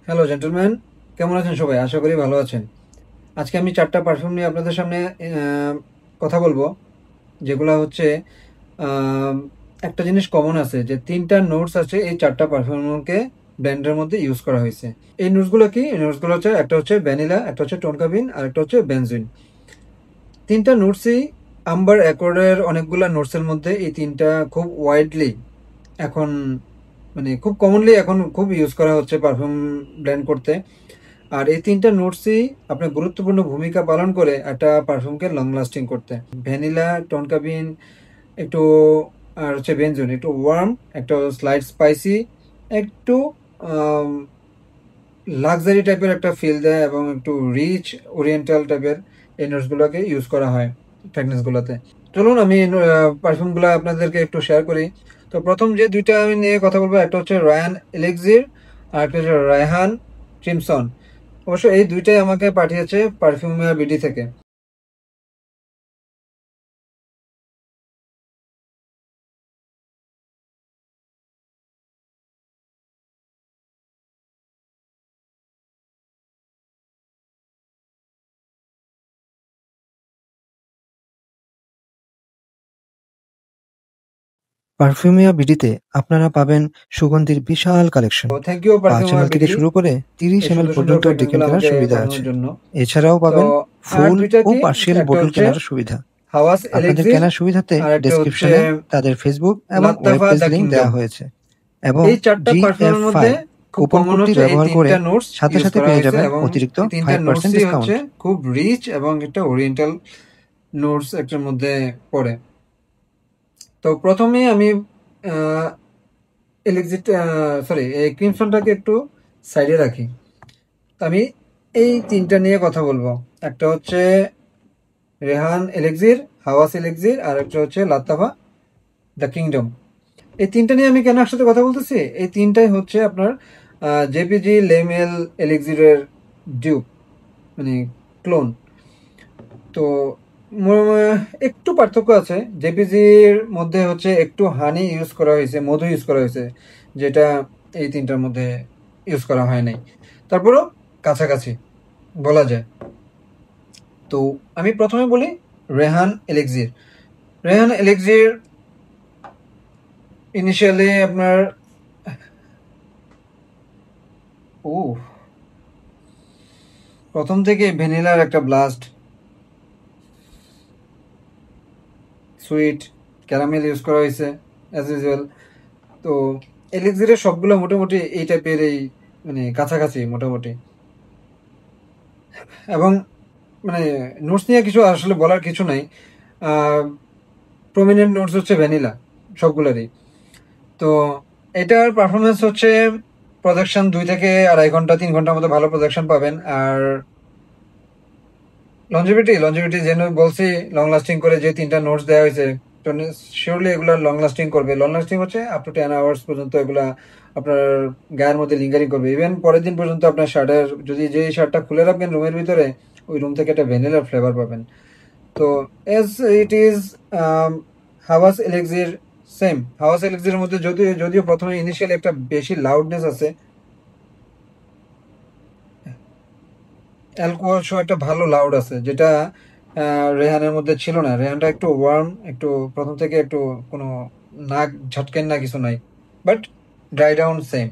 Hello gentleman, কেমন আছেন সবাই? আশা করি ভালো আছেন। আজকে আমি 4টা পারফিউম নিয়ে আপনাদের সামনে কথা বলবো, যেগুলা হচ্ছে আম একটা জিনিস কমন আছে যে ৩টা নোটস আছে এই 4টা পারফিউমকে ব্লেন্ডের মধ্যে ইউজ করা হয়েছে। এই নোটসগুলো কি? এই নোটসগুলো হচ্ছে একটা হচ্ছে ভ্যানিলা, একটা হচ্ছে টোনকাবিন আর একটা হচ্ছে বেনজিন। ৩টা নোটসই আম্বার অ্যাকর্ডের অনেকগুলা নোটসের মধ্যে এই ৩টা খুব ওয়াইডলি এখন মানে খুব কমনলি এখন খুব ইউজ করা হচ্ছে পারফিউম ব্লেন্ড করতে। আর এই ৩টা নোটসই আপনার গুরুত্বপূর্ণ ভূমিকা পালন করে একটা পারফিউমকে লং লাস্টিং করতে। ভ্যানিলা, টনকাবিন একটু আর হচ্ছে বেনজোন একটু ওয়ার্ম, একটা স্লাইড স্পাইসি, একটু লাক্সারি টাইপের একটা ফিল দেয় এবং একটু রিচ ওরিয়েন্টাল টাইপের এই নোটসগুলোকে ইউজ করা হয় ফ্র্যাগনেন্সগুলোতে। চলুন আমি পারফিউমগুলো আপনাদেরকে একটু শেয়ার করি। তো প্রথম যে দুইটা আমি নিয়ে কথা বলবো, একটা হচ্ছে রায়ান এলেক্সির আর একটা হচ্ছে রায়হান ক্রিমসন। অবশ্য এই দুইটাই আমাকে পাঠিয়েছে পারফিউমিয়া বিডি থেকে। পারফিউমিয়া বিডিতে আপনারা পাবেন সুগন্ধির বিশাল কালেকশন। তো থ্যাংক ইউ ৫ পারফিউমিয়া এমএল থেকে বিডি শুরু করে ৩০ এই এমএল সুন্দর সুন্দর পর্যন্ত ডেকেন ফ্র্যাগনেন্সগুলো কেনার আমাকে সুবিধা আছে। পাঠানোর জন্য। এছাড়াও তো পাবেন আর ফুল দুইটা ও কি? পার্শিয়াল একটা বোতল হচ্ছে কেনার সুবিধা। হাওয়াস আপনাদের এলেক্সির কেনার সুবিধাতে আর একটা হচ্ছে ডেসক্রিপশনে তাদের ফেসবুক এবং web Lattafa page the link kingdom. দেওয়া হয়েছে এবং এই 4টা পারফিউমের GF5 মধ্যে খুব কুপন কমন কোডটি হচ্ছে এই ব্যবহার করে 3টা নোটস সাথে ইউজ সাথে করা পেয়ে হয়েছে যাবেন এবং অতিরিক্ত এই 3টা 5% নোটসই হচ্ছে ডিসকাউন্ট। খুব রিচ এবং একটা ওরিয়েন্টাল নোটস একটার মধ্যে পড়ে। তো প্রথমেই আমি এলিক্সিট সরি এই ক্রিমসনটাকে একটু সাইডে রাখি। তো আমি এই 3টা নিয়ে কথা বলবো। একটা হচ্ছে রেহান এলেক্সির, হাওয়াস এলেক্সির আর একটা হচ্ছে লাত্তাফা দ্য কিংডম। এই 3টা নিয়ে আমি কেন একসাথে কথা বলতেছি? এই 3টাই হচ্ছে আপনার জেপিজি লেমেল এলেক্সিরের ডিউপ, মানে ক্লোন। তো একটু পার্থক্য আছে। জেপিজির মধ্যে হচ্ছে একটু হানি ইউজ করা হয়েছে, মধু ইউজ করা হয়েছে, যেটা এই 3টার মধ্যে ইউজ করা হয় নাই। তারপরেও কাছাকাছি বলা যায়। তো আমি প্রথমে বলি রেহান এলেক্সির। রেহান এলেক্সির ইনিশিয়ালি আপনার ও প্রথম থেকে ভ্যানিলার একটা ব্লাস্ট, সুইট ক্যারামেল ইউজ করা হয়েছে অ্যাজ ইউজুয়াল। তো এলিক্সিরের সবগুলো মোটামুটি এই টাইপের, এই মানে কাছাকাছি মোটামুটি। এবং মানে নোটস নিয়ে কিছু আসলে বলার কিছু নাই। প্রমিনেন্ট নোটস হচ্ছে ভ্যানিলা সবগুলোরই। তো এটার পারফরমেন্স হচ্ছে প্রোডাকশন 2 থেকে 2.5 ঘন্টা 3 ঘন্টার মতো ভালো প্রোডাকশন পাবেন। আর লঞ্জিভিটি যেন বলছি লং লাস্টিং করে যে 3টা নোটস দেওয়া হয়েছে, তো শিওরলি এগুলো লং লাস্টিং করবে। লং লাস্টিং হচ্ছে আপ টু 10 আওয়ার্স পর্যন্ত এগুলা আপনার গায়ের মধ্যে লিঙ্গারিং করবে। ইভেন পরের দিন পর্যন্ত আপনার শার্টের, যদি যে শার্টটা খুলে রাখবেন রুমের ভিতরে, ওই রুম থেকে একটা ভ্যানিলার ফ্লেভার পাবেন। তো এজ ইট ইজ হাওয়াস এলেক্সির সেম। হাওয়াস এলেক্সির মধ্যে যদিও যদিও প্রথমে ইনিশিয়ালি একটা বেশি লাউডনেস আছে, অ্যালকোহল সহ একটা ভালো লাউড আছে, যেটা রেহানের মধ্যে ছিল না। রেহানটা একটু ওয়ার্ম, একটু প্রথম থেকে একটু কোনো নাক ঝটকেন না, কিছু নাই, but dry down same.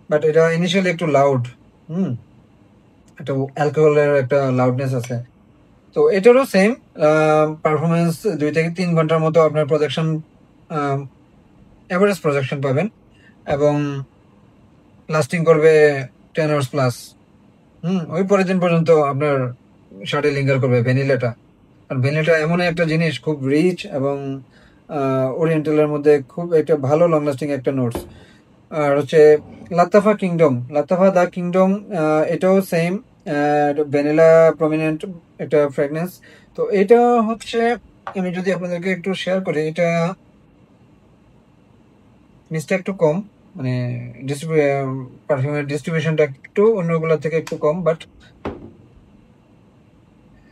But এটা ইনিশিয়ালি একটু লাউড। হুম, একটা অ্যালকোহলের একটা লাউডনেস আছে। তো এটারও সেম পারফরমেন্স। 2 থেকে 3 ঘন্টার মতো আপনার প্রজেকশন, অ্যাভারেজ প্রজেকশন পাবেন এবং লাস্টিং করবে 10 আওয়ার্স প্লাস। ওই পরের দিন পর্যন্ত আপনার শার্টে লিঙ্গার করবে ভ্যানিলাটা। আর ভ্যানিলাটা এমন একটা জিনিস, খুব রিচ এবং ওরিয়েন্টালের মধ্যে খুব একটা ভালো লং লাস্টিং একটা নোটস। আর হচ্ছে লাত্তাফা দা কিংডম, এটাও সেম ভ্যানিলা প্রমিনেন্ট একটা ফ্র্যাগনেন্স। তো এটা হচ্ছে, আমি যদি আপনাদেরকে একটু শেয়ার করি, এটা মিসটা একটু কম, মানে পারফিউমের ডিস্ট্রিবিউশনটা একটু অন্যগুলোর থেকে একটু কম, বাট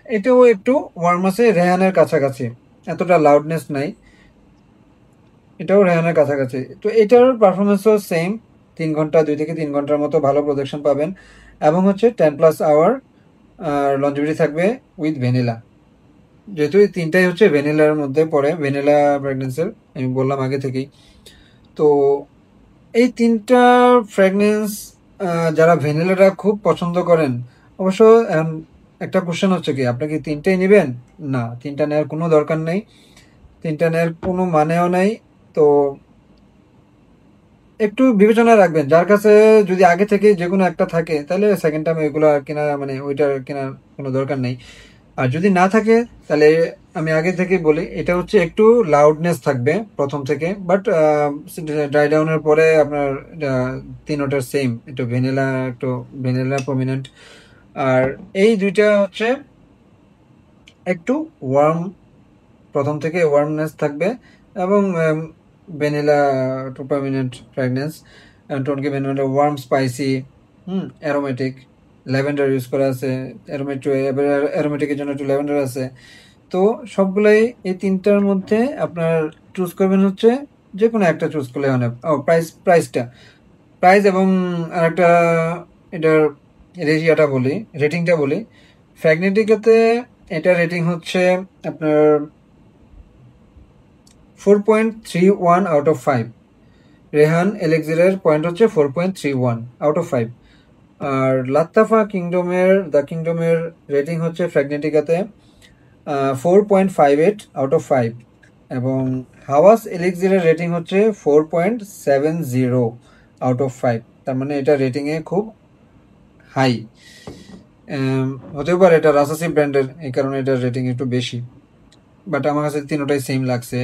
এটাও একটু ওয়ার্ম আছে, রেহানের কাছাকাছি, এতটা লাউডনেস নাই, এটাও রেহানের কাছাকাছি। তো এটার পারফরমেন্সও সেম। 3 ঘন্টা, 2 থেকে 3 ঘন্টার মতো ভালো প্রোডাকশন পাবেন। এবং হচ্ছে 10+ আওয়ার লঞ্জিভিটি থাকবে উইথ ভ্যানিলা। যেহেতু এই তিনটাই হচ্ছে ভ্যানিলার মধ্যে পড়ে, ভ্যানিলা ফ্র্যাগনেন্সের, আমি বললাম আগে থেকেই। তো এই তিনটা ফ্র্যাগনেন্স যারা ভ্যানিলাটা খুব পছন্দ করেন, অবশ্য একটা কোশ্চেন হচ্ছে কি, আপনি কি তিনটাই নেবেন? না, তিনটা নেওয়ার কোনো দরকার নেই, তিনটা নেওয়ার কোনো মানেও নাই। তো একটু বিবেচনা রাখবেন, যার কাছে যদি আগে থেকে যে কোনো একটা থাকে তাহলে সেকেন্ড টাইম ওইগুলো কেনা, মানে ওইটার কেনার কোনো দরকার নেই। আর যদি না থাকে তাহলে আমি আগে থেকে বলি, এটা হচ্ছে একটু লাউডনেস থাকবে প্রথম থেকে, বাট ড্রাই ডাউনের পরে আপনার তিনোটার সেম, একটু ভ্যানিলা প্রমিনেন্ট। আর এই দুইটা হচ্ছে একটু ওয়ার্ম, প্রথম থেকে ওয়ার্মনেস থাকবে, এবং vanilla to permanent fragrance, tonka vanilla warm spicy, aromatic, lavender use করা আছে, অ্যারোমেটিকের জন্য একটু ল্যাভেন্ডার আছে। তো সবগুলাই এই তিনটার মধ্যে আপনার চুজ করবেন, হচ্ছে যে কোনো একটা চুজ করলে অনেক। ও প্রাইস এবং আরেকটা, এটার রেটিংটা বলি। ফ্র্যাগনেটিকাতে এটা রেটিং হচ্ছে আপনার 4.31 আউট অফ 5। রেহান এলেক্সিরের পয়েন্ট হচ্ছে 4.31 আউট অফ 5। আর দ্য কিংডমের রেটিং হচ্ছে ফ্র্যাগনেটিকাতে 4.58 আউট অফ 5। এবং হাওয়াস এলেক্সিরের রেটিং হচ্ছে 4.70 আউট অফ 5। তার মানে এটা রেটিংয়ে খুব হাই। হতেও পারে এটা রাসাসি ব্র্যান্ডের, এই কারণে এটার রেটিং একটু বেশি, বাট আমার কাছে তিনোটাই সেম লাগছে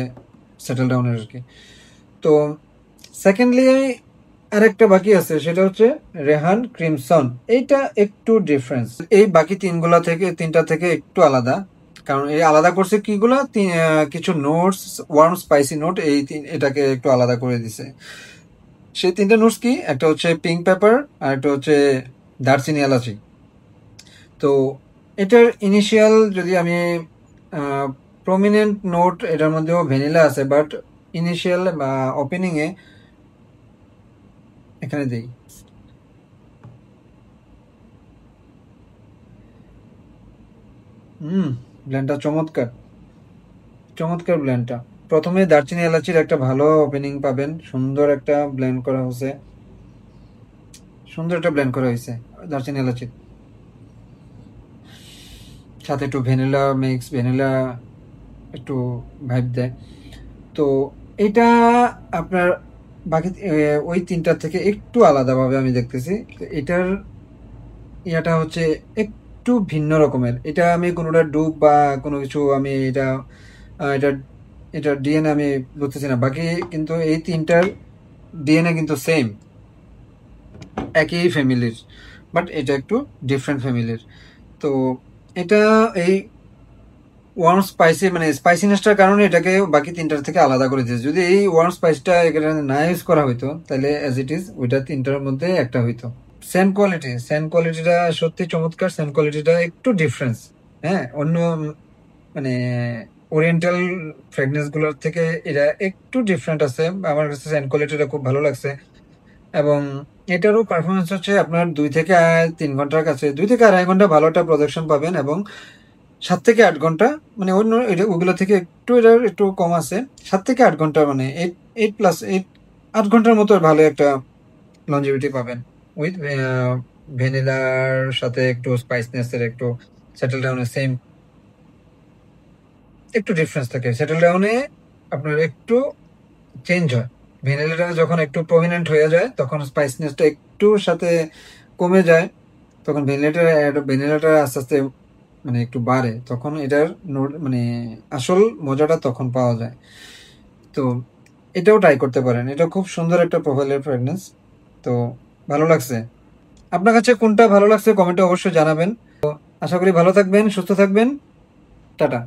সেটেল ডাউনের আর কি। তো সেকেন্ডলি আরেকটা বাকি আছে, সেটা হচ্ছে রেহান ক্রিমসন। এইটা একটু ডিফারেন্স, এই বাকি তিনটা থেকে একটু আলাদা। কারণ এই আলাদা করছে কিগুলা, কিছু নোটস, ওয়ার্ম স্পাইসি নোট, এটাকে একটু আলাদা করে দিছে। সেই তিনটা নোটস কি, একটা হচ্ছে পিঙ্ক পেপার, আর একটা হচ্ছে দারচিনি এলাচি। তো এটার ইনিশিয়াল যদি আমি প্রমিনেন্ট নোট, এটার মধ্যেও ভ্যানিলা আছে, বাট ইনিশিয়াল বা ওপেনিংয়ে এখানে দিই, ব্ল্যান্ডটা চমৎকার ব্ল্যান্ডটা। প্রথমে দারচিনি এলাচির একটা ভালো ওপেনিং পাবেন, সুন্দর একটা ব্লেন্ড করা হয়েছে দারচিনি এলাচির সাথে একটু ভ্যানিলা একটু ভাইব দেয়। তো এটা আপনার বাকি ওই তিনটার থেকে একটু আলাদাভাবে আমি দেখতেছি। এটার ইয়াটা হচ্ছে একটু ভিন্ন রকমের। এটা আমি কোনোটা ডুব বা কোনো কিছু, আমি এটা এটার ডিএনএ আমি বুঝতেছি না। বাকি কিন্তু এই তিনটার ডিএনএ কিন্তু সেম, একই ফ্যামিলির, বাট এটা একটু ডিফারেন্ট ফ্যামিলির। তো এটা এই ওয়ার্ম স্পাইসি, মানে স্পাইসিনেসটার কারণে এটাকে বাকি তিনটার থেকে আলাদা করে দিয়েছে। যদি এই ওয়ার্ম স্পাইসটা এখানে না ইউজ করা হইতো, তাহলে অ্যাজ ইট ইজ ওইটা তিনটার মধ্যে একটা হইতো। সেন্ট কোয়ালিটিটা সত্যি চমৎকার। সেন্ট কোয়ালিটিটা একটু ডিফারেন্স, হ্যাঁ, অন্য মানে ওরিয়েন্টাল ফ্রেগনেন্স গুলোর থেকে এটা একটু ডিফারেন্ট আছে। আমার কাছে সেন্ট কোয়ালিটিটা খুব ভালো লাগছে। এবং এটারও পারফরমেন্স হচ্ছে আপনার 2 থেকে 3 ঘন্টার কাছে, 2 থেকে 2.5 ঘন্টা ভালো একটা প্রোডাকশন পাবেন, এবং 7 থেকে 8 ঘন্টা, মানে অন্য ওগুলো থেকে এটার একটু কম আছে। 7 থেকে 8 ঘন্টা, মানে 8 ঘন্টার মতো ভালো একটা লঞ্জিভিটি পাবেন উইথ ভ্যানিলার সাথে একটু স্পাইসনেসের একটু সেটেল ডাউনে সেম একটু ডিফারেন্স থাকে। সেটেল ডাউনে আপনার একটু চেঞ্জ হয়, ভ্যানিলাটা যখন একটু প্রমিনেন্ট হয়ে যায় তখন স্পাইসনেসটা একটু সাথে কমে যায়, তখন ভ্যানিলাটা আস্তে আস্তে মানে একটু বাড়ে, তখন এটার মানে আসল মজাটা তখন পাওয়া যায়। তো এটাও ট্রাই করতে পারেন, এটা খুব সুন্দর একটা প্রোফাইলের ফ্রেগনেন্স। তো ভালো লাগছে। আপনার কাছে কোনটা ভালো লাগছে কমেন্টে অবশ্যই জানাবেন। আশা করি ভালো থাকবেন, সুস্থ থাকবেন। টাটা।